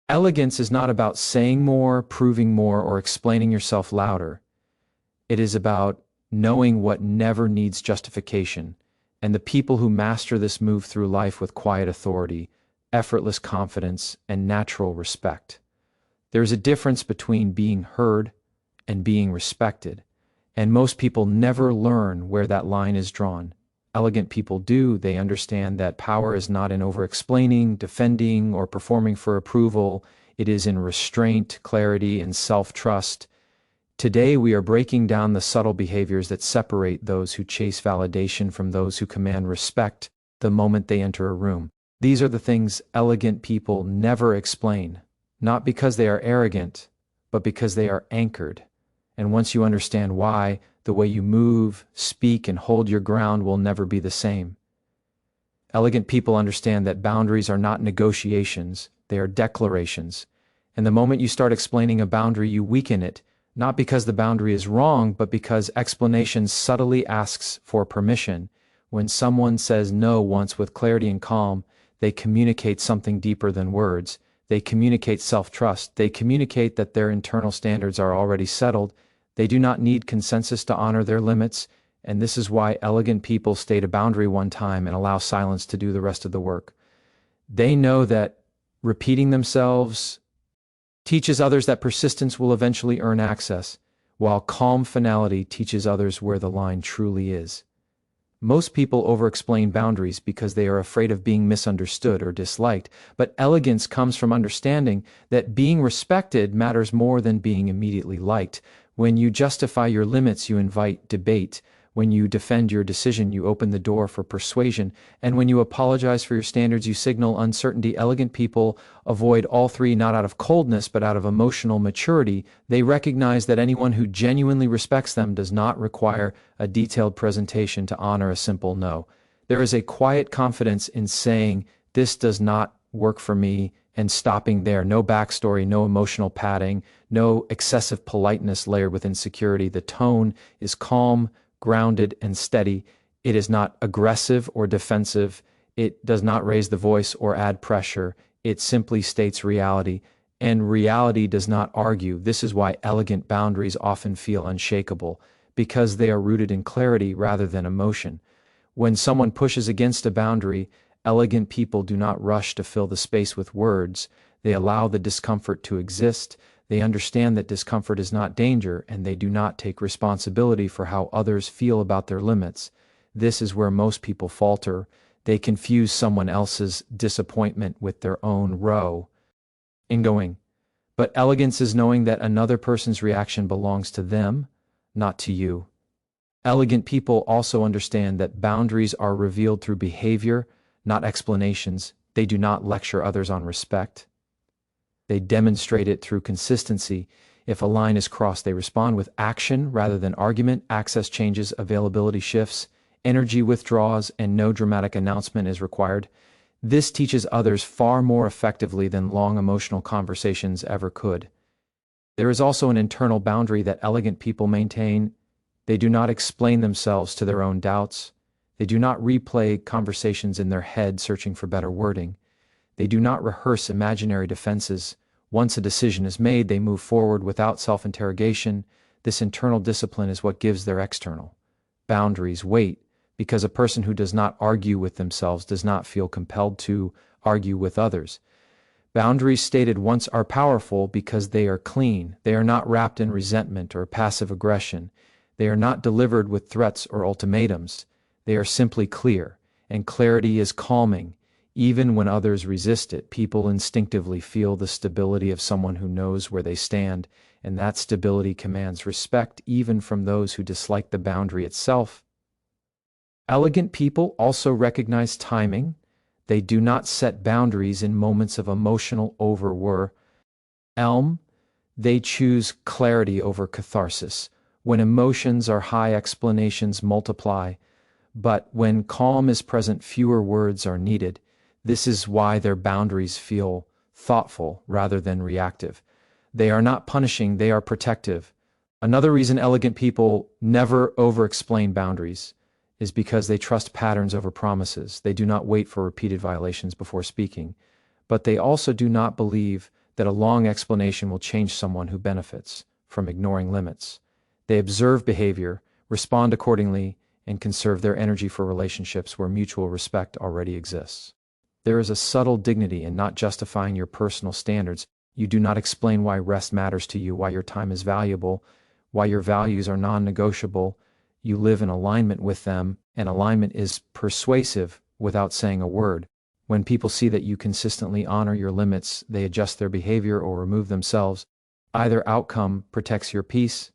Elegance is not about saying more, proving more, or explaining yourself louder. It is about knowing what never needs justification, and the people who master this move through life with quiet authority, effortless confidence, and natural respect. There is a difference between being heard and being respected, and most people never learn where that line is drawn. Elegant people do. They understand that power is not in over-explaining, defending, or performing for approval. It is in restraint, clarity, and self-trust. Today, we are breaking down the subtle behaviors that separate those who chase validation from those who command respect the moment they enter a room. These are the things elegant people never explain, not because they are arrogant, but because they are anchored. And once you understand why, the way you move, speak, and hold your ground will never be the same. Elegant people understand that boundaries are not negotiations, they are declarations. And the moment you start explaining a boundary, you weaken it, not because the boundary is wrong, but because explanation subtly asks for permission. When someone says no once with clarity and calm, they communicate something deeper than words. They communicate self-trust. They communicate that their internal standards are already settled. They do not need consensus to honor their limits, and this is why elegant people state a boundary one time and allow silence to do the rest of the work. They know that repeating themselves teaches others that persistence will eventually earn access, while calm finality teaches others where the line truly is. Most people over-explain boundaries because they are afraid of being misunderstood or disliked, but elegance comes from understanding that being respected matters more than being immediately liked. When you justify your limits, you invite debate. When you defend your decision, you open the door for persuasion. And when you apologize for your standards, you signal uncertainty. Elegant people avoid all three not out of coldness, but out of emotional maturity. They recognize that anyone who genuinely respects them does not require a detailed presentation to honor a simple no. There is a quiet confidence in saying, "This does not work for me," and stopping there. No backstory, no emotional padding, no excessive politeness layered with insecurity. The tone is calm, grounded, and steady. It is not aggressive or defensive. It does not raise the voice or add pressure. It simply states reality, and reality does not argue. This is why elegant boundaries often feel unshakable, because they are rooted in clarity rather than emotion. When someone pushes against a boundary, elegant people do not rush to fill the space with words. They allow the discomfort to exist. They understand that discomfort is not danger, and they do not take responsibility for how others feel about their limits. This is where most people falter. They confuse someone else's disappointment with their own row in going. But elegance is knowing that another person's reaction belongs to them, not to you. Elegant people also understand that boundaries are revealed through behavior, not explanations. They do not lecture others on respect. They demonstrate it through consistency. If a line is crossed, they respond with action rather than argument. Access changes, availability shifts, energy withdraws, and no dramatic announcement is required. This teaches others far more effectively than long emotional conversations ever could. There is also an internal boundary that elegant people maintain. They do not explain themselves to their own doubts. They do not replay conversations in their head searching for better wording. They do not rehearse imaginary defenses. Once a decision is made, they move forward without self-interrogation. This internal discipline is what gives their external boundaries weight, because a person who does not argue with themselves does not feel compelled to argue with others. Boundaries stated once are powerful because they are clean. They are not wrapped in resentment or passive aggression. They are not delivered with threats or ultimatums. They are simply clear, and clarity is calming. Even when others resist it, people instinctively feel the stability of someone who knows where they stand, and that stability commands respect even from those who dislike the boundary itself. Elegant people also recognize timing. They do not set boundaries in moments of emotional overwhelm. They choose clarity over catharsis. When emotions are high, explanations multiply. But when calm is present, fewer words are needed. This is why their boundaries feel thoughtful rather than reactive. They are not punishing, they are protective. Another reason elegant people never over-explain boundaries is because they trust patterns over promises. They do not wait for repeated violations before speaking. But they also do not believe that a long explanation will change someone who benefits from ignoring limits. They observe behavior, respond accordingly, and conserve their energy for relationships where mutual respect already exists. There is a subtle dignity in not justifying your personal standards. You do not explain why rest matters to you, why your time is valuable, why your values are non-negotiable. You live in alignment with them, and alignment is persuasive without saying a word. When people see that you consistently honor your limits, they adjust their behavior or remove themselves. Either outcome protects your peace.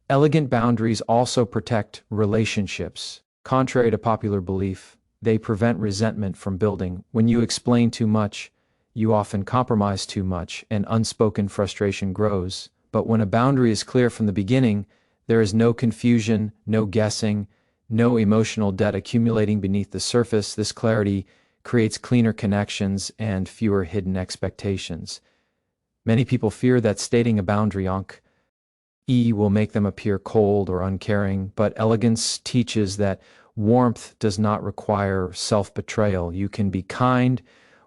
Elegant boundaries also protect relationships. Contrary to popular belief, they prevent resentment from building. When you explain too much, you often compromise too much, and unspoken frustration grows. But when a boundary is clear from the beginning, there is no confusion, no guessing, no emotional debt accumulating beneath the surface. This clarity creates cleaner connections and fewer hidden expectations. Many people fear that stating a boundary will make them appear cold or uncaring, but elegance teaches that warmth does not require self-betrayal. You can be kind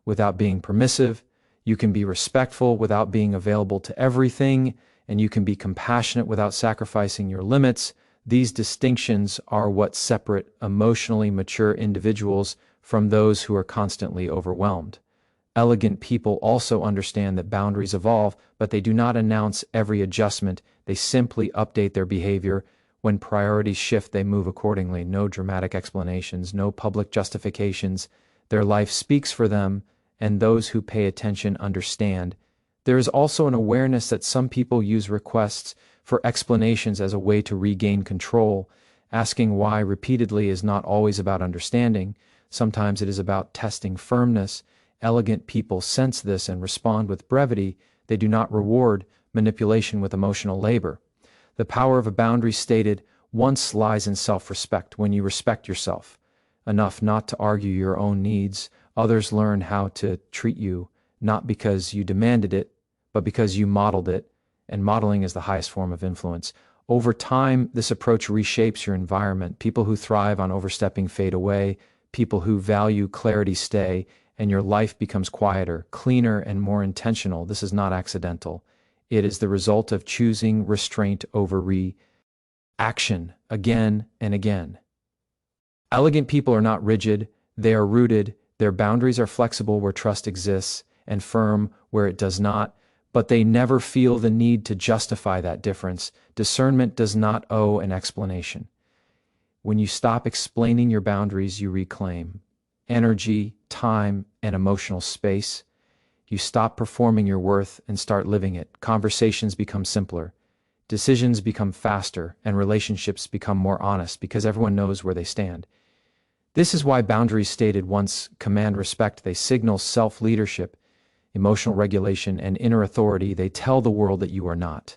without being permissive, you can be respectful without being available to everything, and you can be compassionate without sacrificing your limits. These distinctions are what separate emotionally mature individuals from those who are constantly overwhelmed. Elegant people also understand that boundaries evolve, but they do not announce every adjustment. They simply update their behavior. When priorities shift, they move accordingly. No dramatic explanations, no public justifications. Their life speaks for them, and those who pay attention understand. There is also an awareness that some people use requests for explanations as a way to regain control. Asking why repeatedly is not always about understanding. Sometimes it is about testing firmness. Elegant people sense this and respond with brevity. They do not reward manipulation with emotional labor. The power of a boundary stated once lies in self-respect. When you respect yourself enough not to argue your own needs, others learn how to treat you, not because you demanded it, but because you modeled it, and modeling is the highest form of influence. Over time, this approach reshapes your environment. People who thrive on overstepping fade away, people who value clarity stay, and your life becomes quieter, cleaner, and more intentional. This is not accidental. It is the result of choosing restraint over reaction again and again. Elegant people are not rigid, they are rooted. Their boundaries are flexible where trust exists and firm where it does not, but they never feel the need to justify that difference. Discernment does not owe an explanation. When you stop explaining your boundaries, you reclaim energy, time, and emotional space. You stop performing your worth and start living it. Conversations become simpler, decisions become faster, and relationships become more honest because everyone knows where they stand. This is why boundaries stated once command respect. They signal self-leadership, emotional regulation, and inner authority. They tell the world that you are not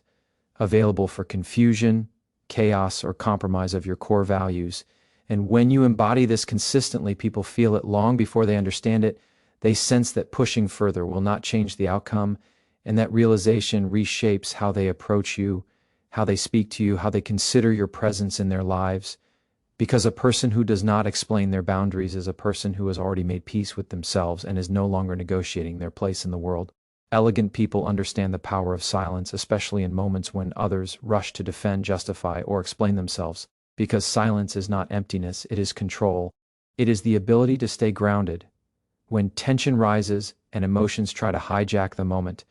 available for confusion, chaos, or compromise of your core values. And when you embody this consistently, people feel it long before they understand it. They sense that pushing further will not change the outcome, and that realization reshapes how they approach you, how they speak to you, how they consider your presence in their lives. Because a person who does not explain their boundaries is a person who has already made peace with themselves and is no longer negotiating their place in the world. Elegant people understand the power of silence, especially in moments when others rush to defend, justify, or explain themselves. Because silence is not emptiness, it is control. It is the ability to stay grounded when tension rises and emotions try to hijack the moment.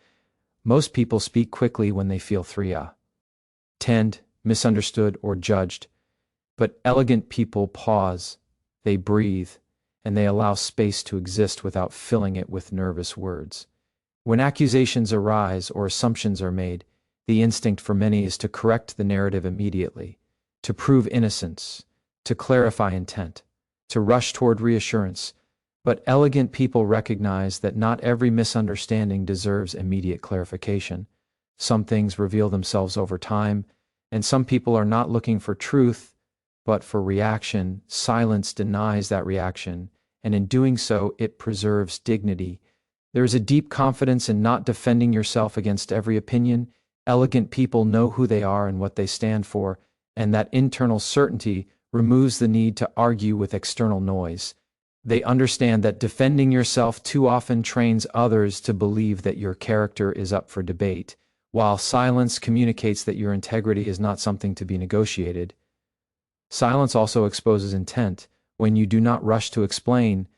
Most people speak quickly when they feel threatened, misunderstood, or judged. But elegant people pause, they breathe, and they allow space to exist without filling it with nervous words. When accusations arise or assumptions are made, the instinct for many is to correct the narrative immediately, to prove innocence, to clarify intent, to rush toward reassurance. But elegant people recognize that not every misunderstanding deserves immediate clarification. Some things reveal themselves over time, and some people are not looking for truth, but for reaction. Silence denies that reaction, and in doing so, it preserves dignity. There is a deep confidence in not defending yourself against every opinion. Elegant people know who they are and what they stand for, and that internal certainty removes the need to argue with external noise. They understand that defending yourself too often trains others to believe that your character is up for debate, while silence communicates that your integrity is not something to be negotiated. Silence also exposes intent. When you do not rush to explain,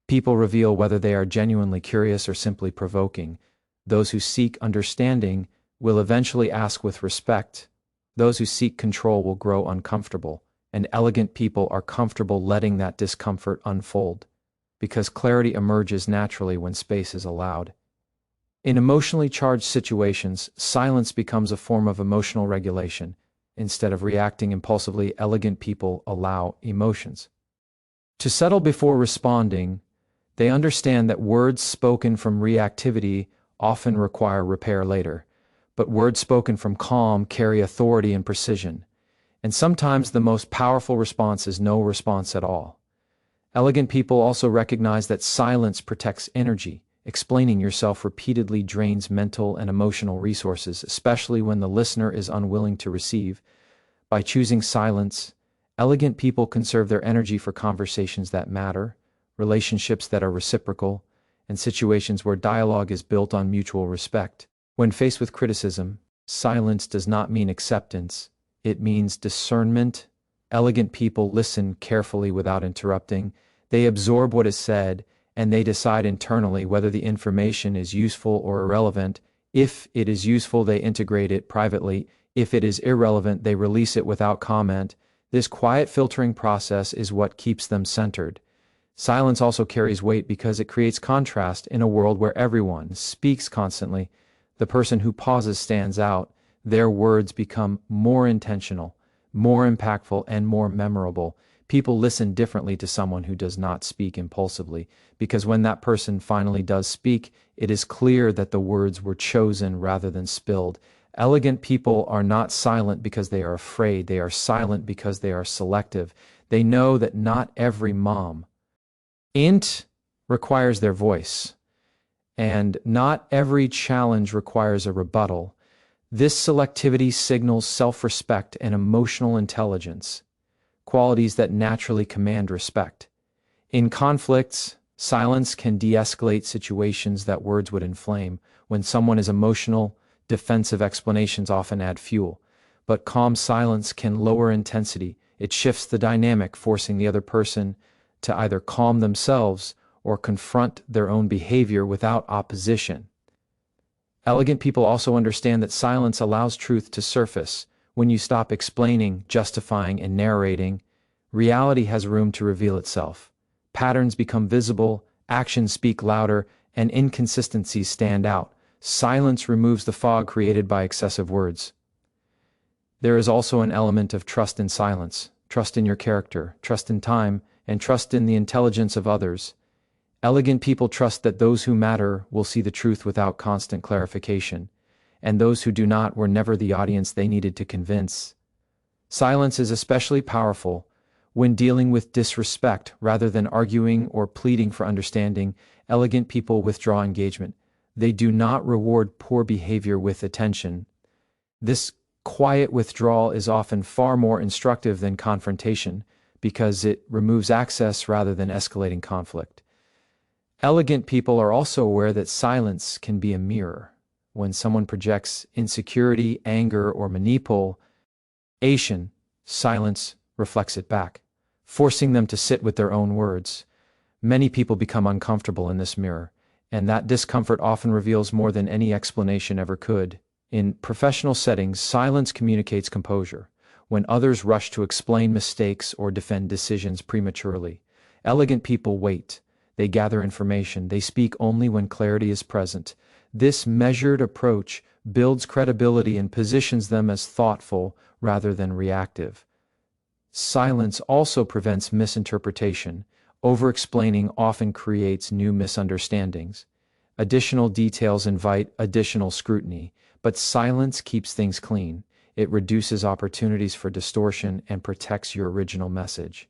people reveal whether they are genuinely curious or simply provoking. Those who seek understanding will eventually ask with respect. Those who seek control will grow uncomfortable, and elegant people are comfortable letting that discomfort unfold, because clarity emerges naturally when space is allowed. In emotionally charged situations, silence becomes a form of emotional regulation. Instead of reacting impulsively, elegant people allow emotions to settle before responding. They understand that words spoken from reactivity often require repair later, but words spoken from calm carry authority and precision. And sometimes the most powerful response is no response at all. Elegant people also recognize that silence protects energy. Explaining yourself repeatedly drains mental and emotional resources, especially when the listener is unwilling to receive. By choosing silence, elegant people conserve their energy for conversations that matter, relationships that are reciprocal, and situations where dialogue is built on mutual respect. When faced with criticism, silence does not mean acceptance. It means discernment. Elegant people listen carefully without interrupting. They absorb what is said, and they decide internally whether the information is useful or irrelevant. If it is useful, they integrate it privately. If it is irrelevant, they release it without comment. This quiet filtering process is what keeps them centered. Silence also carries weight because it creates contrast in a world where everyone speaks constantly. The person who pauses stands out. Their words become more intentional, more impactful, and more memorable. People listen differently to someone who does not speak impulsively, because when that person finally does speak, it is clear that the words were chosen rather than spilled. Elegant people are not silent because they are afraid. They are silent because they are selective. They know that not every mom requires their voice, and not every challenge requires a rebuttal. This selectivity signals self-respect and emotional intelligence, qualities that naturally command respect. In conflicts, silence can de-escalate situations that words would inflame. When someone is emotional, defensive explanations often add fuel, but calm silence can lower intensity. It shifts the dynamic, forcing the other person to either calm themselves or confront their own behavior without opposition. Elegant people also understand that silence allows truth to surface. When you stop explaining, justifying, and narrating, reality has room to reveal itself. Patterns become visible, actions speak louder, and inconsistencies stand out. Silence removes the fog created by excessive words. There is also an element of trust in silence, trust in your character, trust in time, and trust in the intelligence of others. Elegant people trust that those who matter will see the truth without constant clarification, and those who do not were never the audience they needed to convince. Silence is especially powerful when dealing with disrespect. Rather than arguing or pleading for understanding, elegant people withdraw engagement. They do not reward poor behavior with attention. This quiet withdrawal is often far more instructive than confrontation because it removes access rather than escalating conflict. Elegant people are also aware that silence can be a mirror. When someone projects insecurity, anger, or manipulation, silence reflects it back, forcing them to sit with their own words. Many people become uncomfortable in this mirror, and that discomfort often reveals more than any explanation ever could. In professional settings, silence communicates composure. When others rush to explain mistakes or defend decisions prematurely, elegant people wait. They gather information. They speak only when clarity is present. This measured approach builds credibility and positions them as thoughtful rather than reactive. Silence also prevents misinterpretation. Overexplaining often creates new misunderstandings. Additional details invite additional scrutiny, but silence keeps things clean. It reduces opportunities for distortion and protects your original message.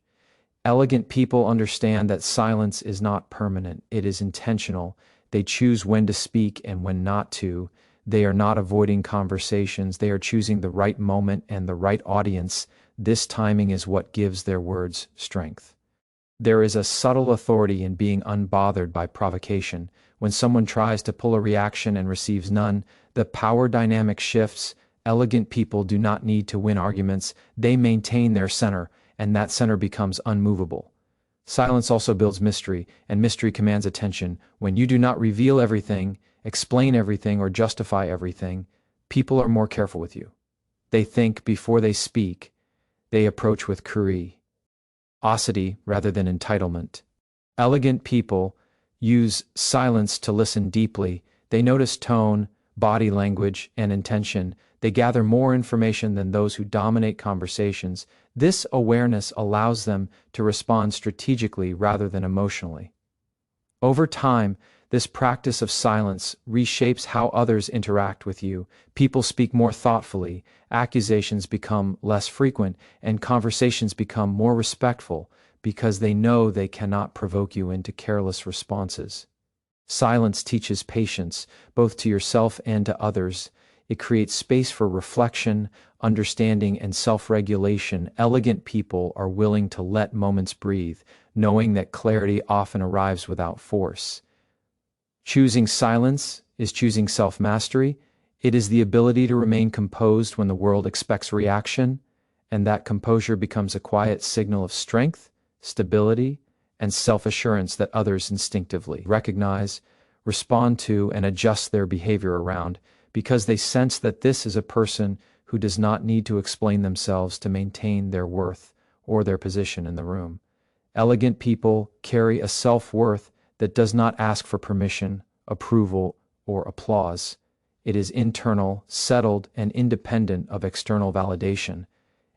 Elegant people understand that silence is not permanent. It is intentional. They choose when to speak and when not to. They are not avoiding conversations. They are choosing the right moment and the right audience. This timing is what gives their words strength. There is a subtle authority in being unbothered by provocation. When someone tries to pull a reaction and receives none, the power dynamic shifts. Elegant people do not need to win arguments, they maintain their center, and that center becomes unmovable. Silence also builds mystery, and mystery commands attention. When you do not reveal everything, explain everything, or justify everything, people are more careful with you. They think before they speak. They approach with curiosity rather than entitlement. Elegant people use silence to listen deeply. They notice tone, body language, and intention. They gather more information than those who dominate conversations. This awareness allows them to respond strategically rather than emotionally. Over time, this practice of silence reshapes how others interact with you. People speak more thoughtfully, accusations become less frequent, and conversations become more respectful because they know they cannot provoke you into careless responses. Silence teaches patience, both to yourself and to others. It creates space for reflection, understanding, and self-regulation. Elegant people are willing to let moments breathe, knowing that clarity often arrives without force. Choosing silence is choosing self-mastery. It is the ability to remain composed when the world expects reaction, and that composure becomes a quiet signal of strength, stability, and self-assurance that others instinctively recognize, respond to, and adjust their behavior around, because they sense that this is a person who does not need to explain themselves to maintain their worth or their position in the room. Elegant people carry a self-worth that does not ask for permission, approval, or applause. It is internal, settled, and independent of external validation.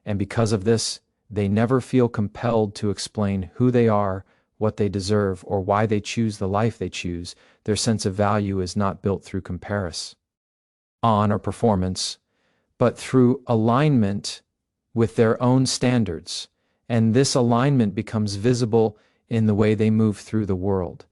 And because of this, they never feel compelled to explain who they are, what they deserve, or why they choose the life they choose. Their sense of value is not built through comparison or performance, but through alignment with their own standards. And this alignment becomes visible in the way they move through the world.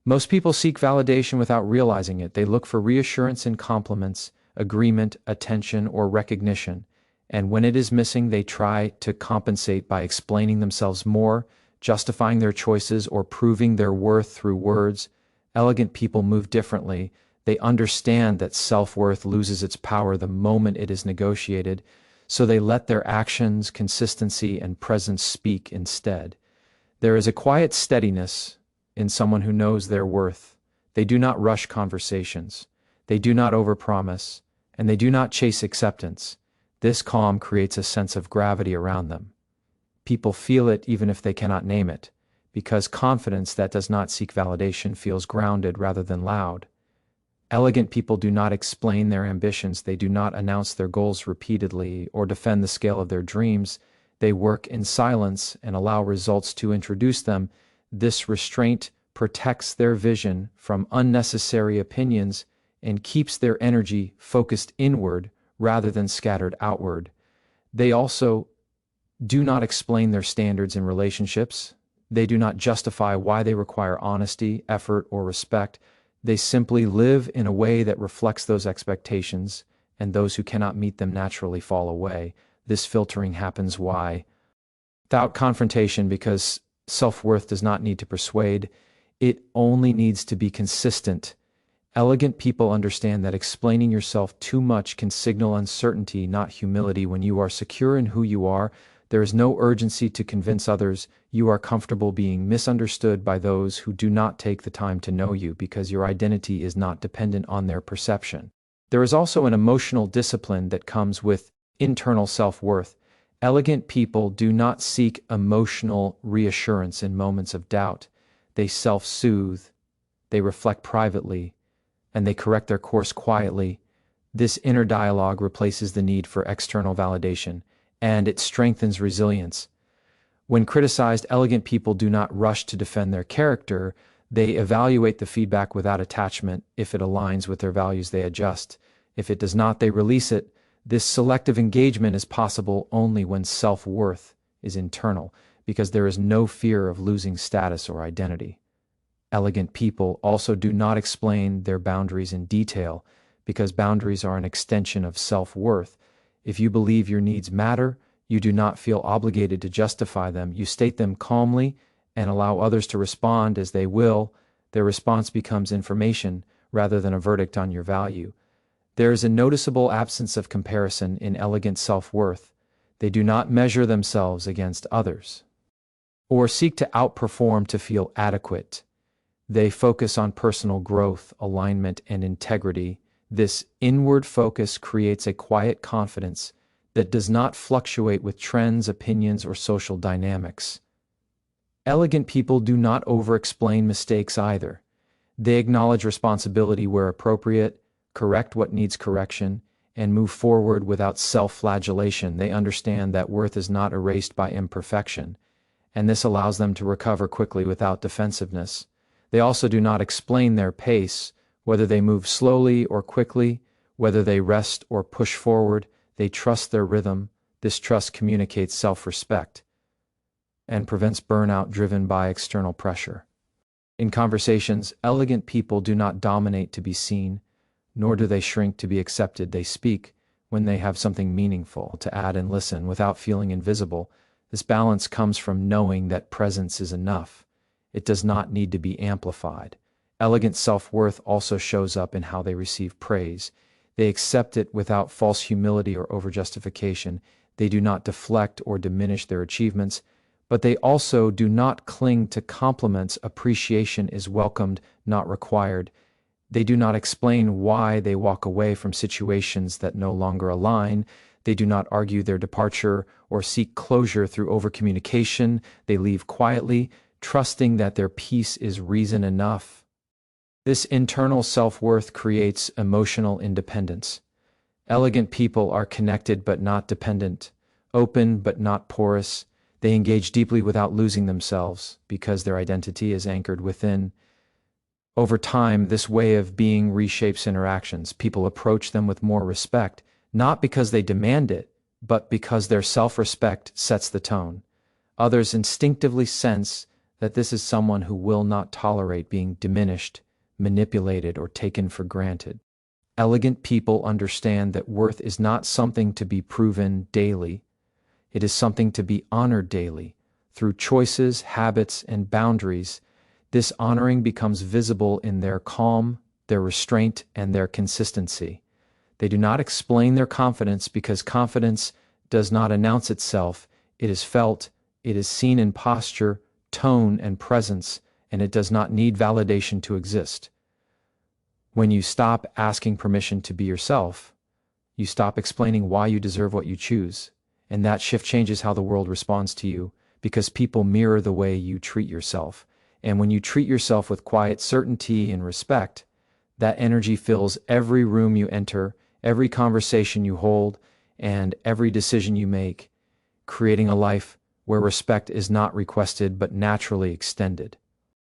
Most people seek validation without realizing it. They look for reassurance in compliments, agreement, attention, or recognition. And when it is missing, they try to compensate by explaining themselves more, justifying their choices, or proving their worth through words. Elegant people move differently. They understand that self-worth loses its power the moment it is negotiated, so they let their actions, consistency, and presence speak instead. There is a quiet steadiness in someone who knows their worth. They do not rush conversations. They do not overpromise, and they do not chase acceptance. This calm creates a sense of gravity around them. People feel it even if they cannot name it, because confidence that does not seek validation feels grounded rather than loud. Elegant people do not explain their ambitions. They do not announce their goals repeatedly or defend the scale of their dreams. They work in silence and allow results to introduce them. This restraint protects their vision from unnecessary opinions and keeps their energy focused inward rather than scattered outward. They also do not explain their standards in relationships. They do not justify why they require honesty, effort, or respect. They simply live in a way that reflects those expectations, and those who cannot meet them naturally fall away. This filtering happens without confrontation, because self-worth does not need to persuade. It only needs to be consistent. Elegant people understand that explaining yourself too much can signal uncertainty, not humility. When you are secure in who you are, there is no urgency to convince others. You are comfortable being misunderstood by those who do not take the time to know you, because your identity is not dependent on their perception. There is also an emotional discipline that comes with internal self-worth. Elegant people do not seek emotional reassurance in moments of doubt. They self-soothe, they reflect privately, and they correct their course quietly. This inner dialogue replaces the need for external validation, and it strengthens resilience. When criticized, elegant people do not rush to defend their character. They evaluate the feedback without attachment. If it aligns with their values, they adjust. If it does not, they release it. This selective engagement is possible only when self-worth is internal, because there is no fear of losing status or identity. Elegant people also do not explain their boundaries in detail, because boundaries are an extension of self-worth. If you believe your needs matter, you do not feel obligated to justify them. You state them calmly and allow others to respond as they will, their response becomes information rather than a verdict on your value. There is a noticeable absence of comparison in elegant self-worth. They do not measure themselves against others or seek to outperform to feel adequate. They focus on personal growth, alignment, and integrity. This inward focus creates a quiet confidence that does not fluctuate with trends, opinions, or social dynamics. Elegant people do not over-explain mistakes either. They acknowledge responsibility where appropriate, correct what needs correction, and move forward without self-flagellation. They understand that worth is not erased by imperfection, and this allows them to recover quickly without defensiveness. They also do not explain their pace, whether they move slowly or quickly, whether they rest or push forward. They trust their rhythm. This trust communicates self-respect and prevents burnout driven by external pressure. In conversations, elegant people do not dominate to be seen, nor do they shrink to be accepted. They speak when they have something meaningful to add and listen without feeling invisible. This balance comes from knowing that presence is enough. It does not need to be amplified. Elegant self-worth also shows up in how they receive praise. They accept it without false humility or overjustification. They do not deflect or diminish their achievements, but they also do not cling to compliments. Appreciation is welcomed, not required. They do not explain why they walk away from situations that no longer align. They do not argue their departure or seek closure through overcommunication. They leave quietly, trusting that their peace is reason enough. This internal self-worth creates emotional independence. Elegant people are connected but not dependent, open but not porous. They engage deeply without losing themselves because their identity is anchored within. Over time, this way of being reshapes interactions. People approach them with more respect, not because they demand it, but because their self-respect sets the tone. Others instinctively sense that this is someone who will not tolerate being diminished, manipulated, or taken for granted. Elegant people understand that worth is not something to be proven daily. It is something to be honored daily. Through choices, habits, and boundaries, this honoring becomes visible in their calm, their restraint, and their consistency. They do not explain their confidence because confidence does not announce itself. It is felt, it is seen in posture, tone, and presence, and it does not need validation to exist. When you stop asking permission to be yourself, you stop explaining why you deserve what you choose, and that shift changes how the world responds to you, because people mirror the way you treat yourself. And when you treat yourself with quiet certainty and respect, that energy fills every room you enter, every conversation you hold, and every decision you make, creating a life where respect is not requested but naturally extended.